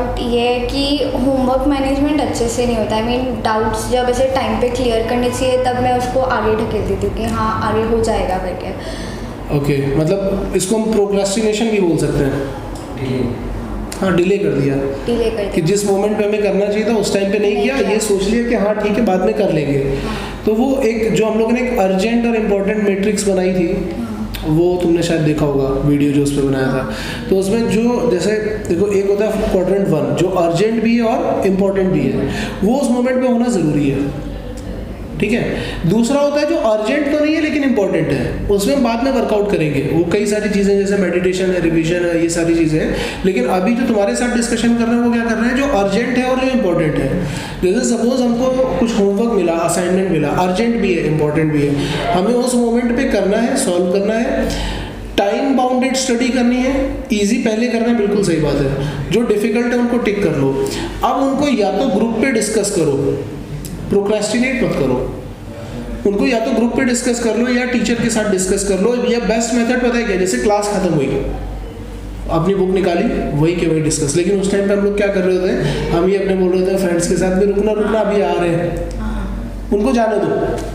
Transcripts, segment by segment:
Doubt ये है कि होमवर्क मैनेजमेंट अच्छे से नहीं होता। आई मीन डाउट्स जब ऐसे टाइम पे क्लियर करने चाहिए तब मैं उसको आगे ढकेल देती हूँ कि हाँ आगे हो जाएगा करके। ओके, मतलब इसको हम प्रोक्रेस्टिनेशन भी बोल सकते हैं। हाँ, डिले कर दिया कि जिस मोमेंट पे हमें करना चाहिए था उस टाइम पे नहीं किया, ये सोच लिया कि हाँ ठीक है बाद में कर लेंगे। तो वो एक जो हम लोगों ने एक अर्जेंट और इम्पोर्टेंट मैट्रिक्स बनाई थी, वो तुमने शायद देखा होगा वीडियो जो उस पर बनाया था। तो उसमें जो जैसे देखो एक होता है क्वाड्रेंट 1 जो अर्जेंट भी है और इम्पोर्टेंट भी है, वो उस मोमेंट पे होना ज़रूरी है, ठीक है। दूसरा होता है जो अर्जेंट तो नहीं है लेकिन इंपॉर्टेंट है, उसमें बाद में वर्कआउट करेंगे। वो कई सारी चीज़ें जैसे मेडिटेशन है, रिवीजन है, ये सारी चीज़ें हैं। लेकिन अभी जो तुम्हारे साथ डिस्कशन कर रहे हैं वो क्या कर रहे हैं, जो अर्जेंट है और जो इंपॉर्टेंट है। जैसे सपोज हमको कुछ होमवर्क मिला, असाइनमेंट मिला, अर्जेंट भी है इंपॉर्टेंट भी है, हमें उस मोमेंट पे करना है, सॉल्व करना है, टाइम बाउंडेड स्टडी करनी है। इजी पहले करना है, बिल्कुल सही बात है। जो डिफिकल्ट है उनको टिक कर लो। अब उनको या तो ग्रुप पे डिस्कस करो, प्रोक्रेस्टिनेट मत करो, उनको या तो ग्रुप पे डिस्कस कर लो या टीचर के साथ डिस्कस कर लो। या बेस्ट मेथड पता है क्या, जैसे क्लास खत्म हुई, अपनी बुक निकाली, वही के वही डिस्कस। लेकिन उस टाइम पे हम लोग क्या कर रहे होते हैं, हम ही अपने बोल रहे थे फ्रेंड्स के साथ भी रुकना अभी आ रहे हैं, उनको जाने दो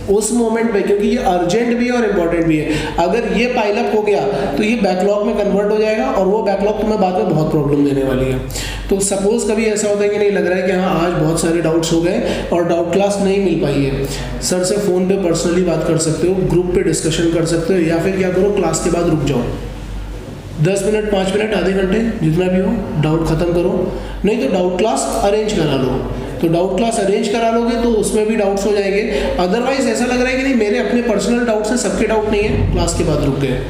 उस मोमेंट पे, क्योंकि ये अर्जेंट भी है और इम्पोर्टेंट भी है। अगर ये पाइलअप हो गया तो ये बैकलॉग में कन्वर्ट हो जाएगा और वो बैकलॉग तुम्हें बाद में बहुत प्रॉब्लम देने वाली है। तो सपोज कभी ऐसा होता है कि नहीं लग रहा है कि हाँ आज बहुत सारे डाउट्स हो गए और डाउट क्लास नहीं मिल पाई है, सर से फ़ोन पे पर्सनली बात कर सकते हो, ग्रुप पे डिस्कशन कर सकते हो, या फिर क्या करो क्लास के बाद रुक जाओ 10 मिनट 5 मिनट आधे घंटे जितना भी हो, डाउट ख़त्म करो। नहीं तो डाउट क्लास अरेंज करा लो, तो डाउट क्लास अरेंज करा लोगे तो उसमें भी डाउट्स हो जाएंगे। अदरवाइज ऐसा लग रहा है कि नहीं मेरे अपने पर्सनल डाउट्स हैं, सबके डाउट नहीं है, क्लास के बाद रुक गए,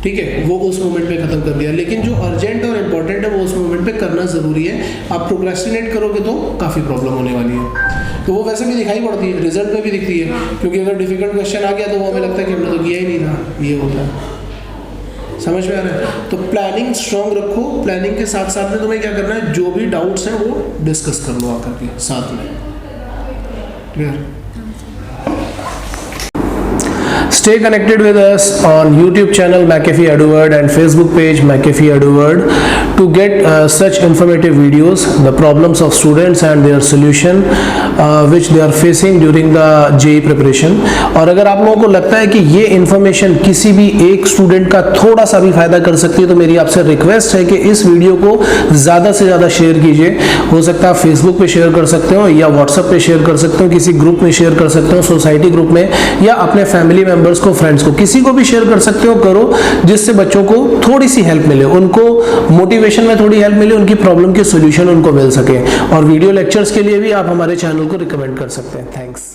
ठीक है, वो उस मोमेंट पे ख़त्म कर दिया। लेकिन जो अर्जेंट और इम्पोर्टेंट है वो उस मोमेंट पे करना ज़रूरी है। आप प्रोक्रेस्टिनेट करोगे तो काफ़ी प्रॉब्लम होने वाली है। तो वो वैसे भी दिखाई पड़ती है, रिजल्ट में भी दिखती है, क्योंकि अगर डिफिकल्ट क्वेश्चन आ गया तो वो हमें लगता है कि हमने तो किया ही नहीं था, ये होता है। समझ में आ रहा है? तो प्लानिंग स्ट्रॉन्ग रखो। प्लानिंग के साथ साथ में तुम्हें क्या करना है, जो भी डाउट्स हैं वो डिस्कस कर लो आकर के साथ में। Clear? Stay connected with us on YouTube channel Machephy Eduworld and Facebook page Machephy Eduworld to get such informative videos, the problems of students and their solution which they are facing during the JEE preparation। और अगर आप लोगों को लगता है कि ये information किसी भी एक स्टूडेंट का थोड़ा सा भी फायदा कर सकती है तो मेरी आपसे रिक्वेस्ट है कि इस वीडियो को ज़्यादा से ज़्यादा शेयर कीजिए। हो सकता है आप फेसबुक पे शेयर कर सकते हो या व्हाट्सएप पे शेयर कर सकते हो, किसी ग्रुप में शेयर कर सकते हो, सोसाइटी ग्रुप में, या अपने फैमिली मेंबर्स को, फ्रेंड्स को, किसी को भी शेयर कर सकते हो। करो जिससे बच्चों को थोड़ी सी हेल्प मिले, उनको मोटिवेशन में थोड़ी हेल्प मिले, उनकी प्रॉब्लम के सॉल्यूशन उनको मिल सके। और वीडियो लेक्चर्स के लिए भी आप हमारे चैनल को रिकमेंड कर सकते हैं। थैंक्स।